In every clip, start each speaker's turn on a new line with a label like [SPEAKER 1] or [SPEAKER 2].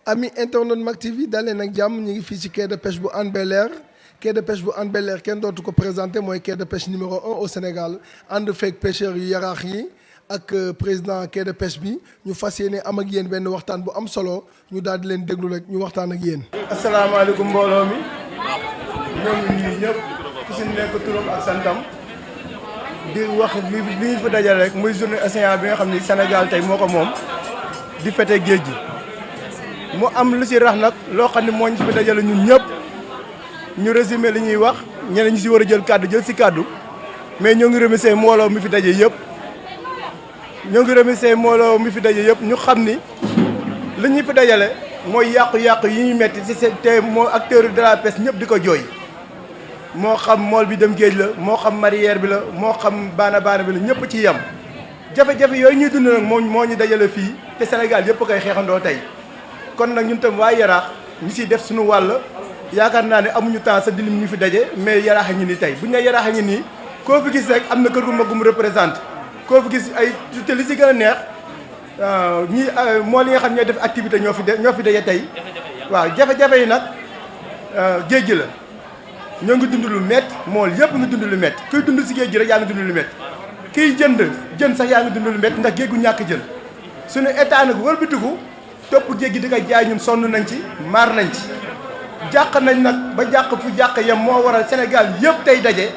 [SPEAKER 1] ami internet Mak TV dalee nag jàmm ñu ngi fii ci quai de pêche bu Hann Bel-Air quai de pêche bu Hann Bel-Air kenn dootu ko présenté mooy quai de pêche numéro 1 au Sénégal ànd fekk pêcheurs yu yaraax yi ak président quai de pêche bi ñu fas yéene am ak yéen benn waxtaan bu am solo ñu daal di leen déglu rek ñu waxtaan ak yéen.
[SPEAKER 2] asalaamaaleykum mbooloo mi ñoo ngi nuyu ñëpp ku si nekk turam ak santam di wax li ñu fi dajale rek muy journée océan bi nga xam ni Sénégal tey moo ko moom di fete géej gi. mu am lu si rax nag loo xam ne moo ñu fi dajale ñun ñëpp ñu résumé li ñuy wax ñeneen ñu si war a jël si kàddu mais ñoo ngi remercier mbooloo mi fi daje yëpp. ñoo ngi remercier mbooloo mi fi daje yëpp ñu xam ni li ñu fi dajale mooy yàqu-yàqu yi ñu metti ci te moo acteur de la pêche ñëpp di ko jooy moo xam mool bi dem géej la moo xam mareyeur bi la moo xam baana bi la ñëpp ci yem jafe-jafe yooyu ñuy dund nag moo ñu dajale fii te Sénégal yëpp koy xeexandoo tey kon nag ñun tam waa Yaraax ñu siy def suñu wàll yaakaar naa ne amuñu temps sa dilim ñu fi daje mais Yaraax a ngi nii tey bu ñu nee Yaraax a ngi nii koo fi gis rek am na kër gu mag gu mu représenté koo fi gis ay te li si gën a neex ñi moo li nga xam ñooy def activité ñoo fi daje tey waaw jafe-jafe yi nag géej gi la ñoo ngi dund lu métti mool yëpp ngi dund lu métti kuy dund si géej gi rek yaa ngi dund lu métti kiy jën sax yaa ngi dund lu métti ndax géej gu ñàkk jën suñu état nag wëlbatiku topp géej gi di ko jaay ñun sonn nañ ci maar nañ ci jàq nañ nag ba jàq fu jàq yem moo waral Sénégal yëpp tey daje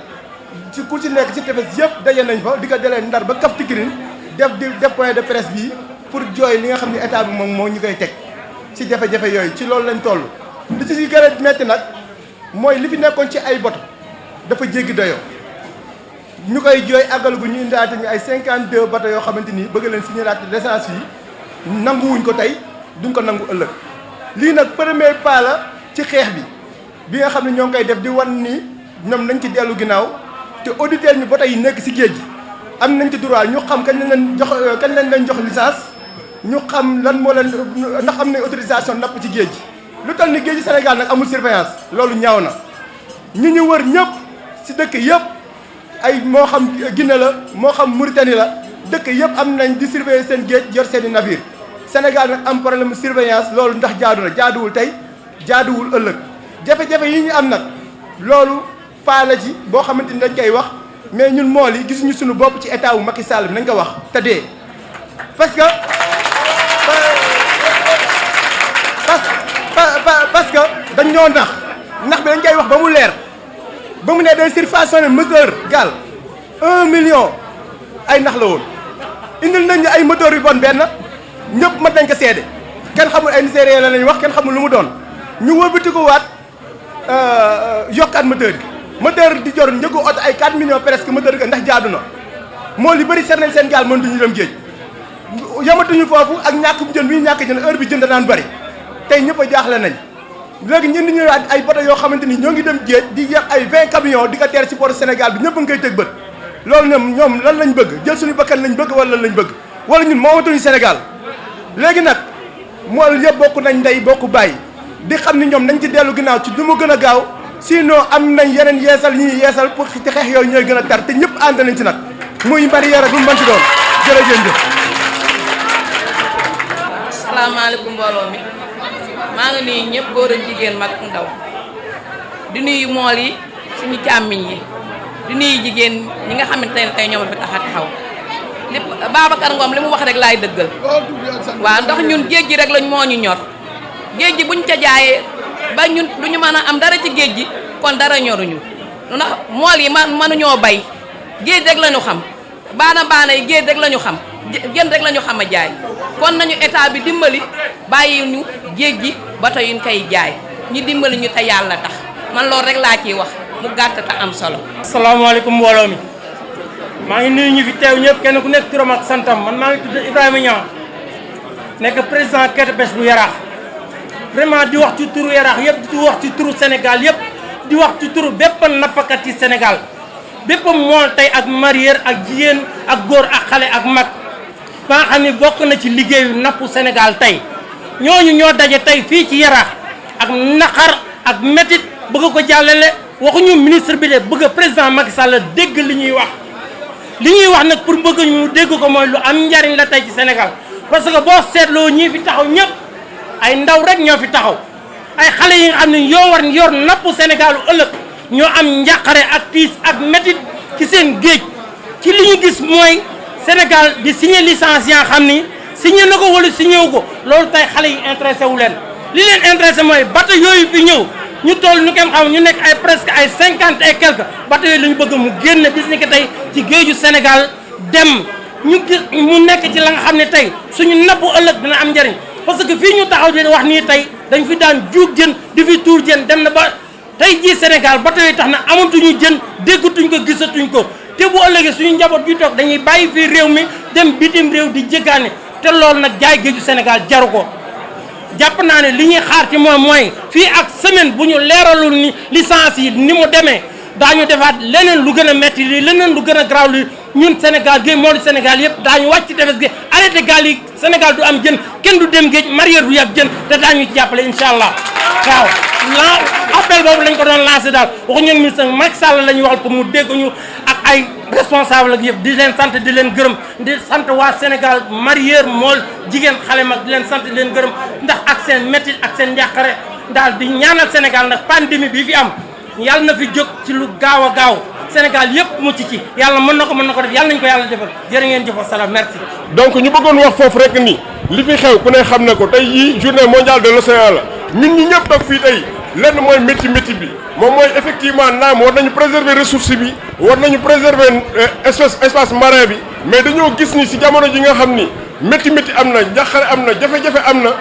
[SPEAKER 2] ci ku ci nekk ci tefes yëpp daje nañ fa di ko delee Ndar ba Kaf Tikirin def point de presse bii pour jooy li nga xam ne état bi moom moo ñu koy teg ci jafe-jafe yooyu ci loolu lañ toll. li ci gën a metti nag mooy li fi nekkoon ci ay bato dafa jéggi doyoo ñu koy jooy àggal gu ñu indaate ñu ay 52 bato yoo xamante ni bëgg leen signaler licence yi nanguwuñ ko tey duñ ko nangu ëllëg lii nag premier pas la ci xeex bi nga xam ne ñoo ngi koy def di wan ni ñoom nañ ci dellu ginnaaw te auditeurs ñu bato yi nekk si géej gi am nañ ci droit ñu xam kañ lañ leen jox licence ñu xam lan moo leen ndax am nañ autorisation napp ci géej gi lu tal ni géej gi Sénégal nag amul surveillance loolu ñaaw na ñu wër ñëpp si dëkk yëpp ay moo xam Guinée la moo xam Mauritanie la dëkk yëpp am nañ di surveiller seen géej yor seen i navire Sénégal nag am problème surveillance loolu ndax jaadu na jaaduwul tey jaaduwul ëllëg jafe-jafe yi ñu am nag loolu paa la ci boo xamante ni dañ koy wax mais ñun mool yi gisuñu suñu bopp ci état wu Macky Sall bi nañ ko wax te dee parce que dañ ñoo nax bi dañ koy wax ba mu leer ba mu ne day surfaçonné moteur gaal 1 million ay nax la woon indil nañ ay moteur yu bon benn ñëpp mat nañ ko seede kenn xamul ay nigérien la lañ wax kenn xamul lu mu doon ñu wëlbati ko waat yokkaat moteur di jor njëgu oto ay 4 millions presque moteur ga ndax jaadu na moo li bëri seet nañ seen gaal mënatuñu dem géej yamatuñu foofu ak ñàkk bu jën bi ñàkk jën heure bi jën daan bëri tey ñëpp a jaaxle nañ léegi ñu indi ñu ay bato yoo xamante ni ñoo ngi dem géej di yeb ay 20 camions di ko teer ci port Sénégal bi ñëpp a ngi koy tëg bët loolu ñoom lan lañ bëgg jël suñu bakkan lañ bëgg wala lan lañ bëgg wala ñun moomatuñu Sénégal léegi nag mool yëpp bokk nañ ndey bokk bàyyi di xam ni ñoom nañ ci dellu ginnaaw ci du mu gën a gaaw sinon am nañ yeneen yeesal yi ñuy yeesal pour ci xeex yooyu ñooy gën a tar te ñëpp ànd nañ ci nag muy mareyeur ak lu mu mën ci doon jërëjëf.
[SPEAKER 3] asalaamaaleykum mbooloo mi maa ngi nuyu ñëpp góor ak jigéen mag ndaw di nuyu mool yi suñu càmmiñ yi di nuyu jigéen ñi nga xamante ne tey ñoom fi tax a taxaw lépp Babacar Ngom li mu wax rek laay dëggal waaw ndax ñun géej gi rek lañ moo ñu ñor géej gi buñ ca jaayee ba ñun du ñu mën a am dara ci géej gi kon dara ñoruñu ndax mool yi mënuñoo bay géej rek la ñu xam baana yi géej rek la ñu xam jën rek la ñu xam a jaay kon nañu état bi dimbali bàyyi ñu géej gi bato yuñ koy jaay ñu dimbali ñu te yàlla tax man loolu rek laa ciy wax mu gàtt te am solo.
[SPEAKER 4] asalaamaaleykum mbooloo mi maa ngi nuyu ñu fi teew ñëpp kenn ku nekk turam ak santam man maa ngi tudd Ibrahima Niang nekk président quai de pêche bu Yaraax vraiment di wax ci turu Yaraax yëpp di wax ci turu Sénégal yëpp di wax ci turu bépp nappkat ci Sénégal bépp mool tey ak mareyeur ak jigéen ak góor ak xale ak mag ba nga xam ne bokk na ci liggéeyu nappu Sénégal tey ñooñu ñoo daje tey fii ci Yaraax ak naqar ak métit bëgg ko jàllale waxuñu ministre bi de bëgg président Macky Sall dégg li ñuy wax nag pour bëgg ñu dégg ko mooy lu am njariñ la tey ci Sénégal parce que boo seetloo ñii fi taxaw ñëpp ay ndaw rek ñoo fi taxaw ay xale yi nga xam ne yoo war yor nappu Sénégal ëllëg ñoo am njàqare ak tiis ak métit ci seen géej ci li ñu gis mooy Sénégal di signé licence yaa xam ni signé na ko wala signé wu ko loolu tey xale yi intéressé wu leen li leen intéressé mooy bateau yooyu fi ñëw ñu toll ñu kenn xam ñu nekk ay presque ay 50 et quelques bateau yooyu la ñu bëgg mu génn bis ni que tey ci géeju Sénégal dem ñu gis mu nekk ci la nga xam ne tey suñu nappu ëllëg dina am njëriñ parce que fii ñu taxaw di wax nii tey dañ fi daan juug jën di fi tuur jën dem na ba tey jii Sénégal bateau yi tax na amatuñu jën déggatuñ ko gisatuñ ko te bu ëllëgee suñu njaboot yu toog dañuy bàyyi fii réew mi dem bitim réew di jéggaane te loolu nag jaay géeju Sénégal jaru ko jàpp naa ne li ñuy xaar ci moom mooy fii ak semaine bu ñu leeralul ni licence yi ni mu demee daañu defaat leneen lu gën a metti lii leneen lu gën a garaaw li ñun Sénégal géej moolu Sénégal yëpp daañu wàcc ci tefes gi arrêté gaal yi Sénégal du am jën kenn du dem géej mareyeur du yàb jën te daañu ci jàppale incha allah waaw appel boobu lañ ko doon lancé daal waxu ñun ministre Macky Sall la ñuy waxal pour mu dégg ñu ak ay responsable ak yëpp di leen sant di leen gërëm di sant waa Sénégal mareyeur mool jigéen xale mag di leen sant di leen gërëm ndax ak seen métit ak seen njàqare daal di ñaanal Sénégal ndax pandémie bi fi am yàlla na fi jóg ci lu gaaw a gaaw Sénégal yëpp mucc ci yàlla mën na ko def yàlla nañu ko yàlla defal jërë ngeen jëf wasalaam merci.
[SPEAKER 5] donc ñu bëggoon wax foofu rek ni li fi xew ku ne xam na ko tey yii journée mondiale de l'océan la ñun ñi ñëpp toog fii tey lenn mooy métti bi moom mooy effectivement naam war nañu préserver ressource bi war nañu préserver espace marin bi mais dañoo gis ni si jamono ji nga xam ni métti am na njaqare am na jafe-jafe am na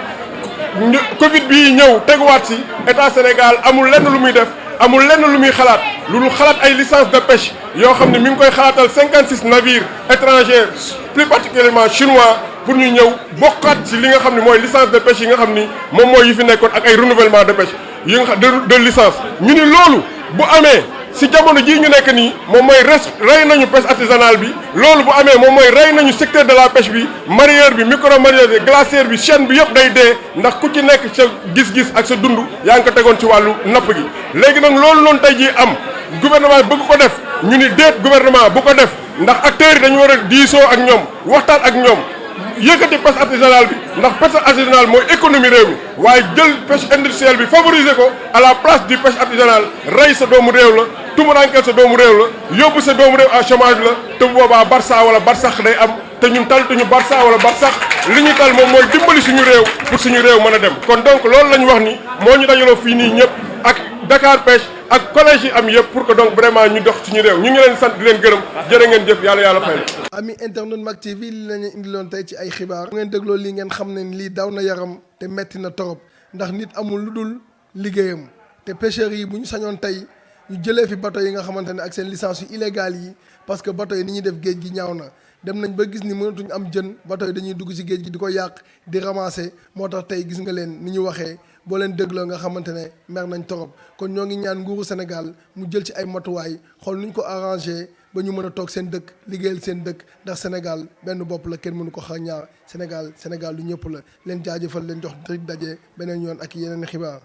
[SPEAKER 5] Covid bii ñëw teguwaat si état Sénégal amul lenn lu muy def amul lenn lu muy xalaat lu xalaat ay licence de pêche yoo xam ne mi ngi koy xalaatal 56 navires étrangers plus particulièrement chinois pour ñu ñëw bokkaat ci li nga xam ne mooy licence de pêche yi nga xam ni moom mooy yi fi nekkoon ak ay renouvellement de pêche yi nga xam de licence ñu ni loolu bu amee si jamono jii ñu nekk nii moom mooy rey nañu pêche artisanale bi loolu bu amee moom mooy rey nañu secteur de la pêche bi mareyeur bi micro mareyeur bi glacière bi chaîne bi yëpp day dee ndax ku ci nekk sa gis-gis ak sa dund yaa ngi ko tegoon ci wàllu napp gi léegi nag loolu noonu tey jii am gouvernement bëgg ko def ñu ni déet gouvernement bu ko def ndax acteurs yi dañu war a diisoo ak ñoom waxtaan ak ñoom yëkkati pêche artisanale bi ndax pêche artisanale mooy économie réew mi waaye jël pêche industrielle bi favoriser ko à la place du pêche artisanale rey sa doomu réew la tumurankeel sa doomu réew la yóbbu sa doomu réew à chômage la te bu boobaa Barça wala Barsax day am te ñun taltuñu Barça wala Barsax li ñu tal moom mooy dimbali suñu réew pour suñu réew mën a dem kon donc loolu la ñu wax ni moo ñu dajaloo fii nii ñëpp ak Dakar Pêche ak collège yi am yëpp pour que donc vraiment ñu dox suñu réew ñu ngi leen sant di leen gërëm jërë ngeen jëf yàlla fay la.
[SPEAKER 1] ami internet Mak TV li lañu indiloon tey ci ay xibaar. bu ngeen dégloo lii ngeen xam ne lii daw na yaram te metti na torop ndax nit amul lu dul liggéeyam te pêcheurs yi bu ñu sañoon tey ñu jëlee fi bateau yi nga xamante ne ak seen licence yu illégale yi parce que bateau yi ni ñuy def géej gi ñaaw na dem nañ ba gis ni mënatuñu am jën bateau yi dañuy dugg ci géej gi di ko yàq di ramasser moo tax tey gis nga leen ni ñu waxee boo leen dégloo nga xamante ne mer nañ torop kon ñoo ngi ñaan nguuru Sénégal mu jël ci ay matuwaay xool nuñ ko arrangé ba ñu mën a toog seen dëkk liggéeyal seen dëkk ndax Sénégal benn bopp la kenn mënu ko xar ñaar Sénégal lu ñëpp la leen jaajëfal leen jox daje beneen yoon ak yeneen xibaar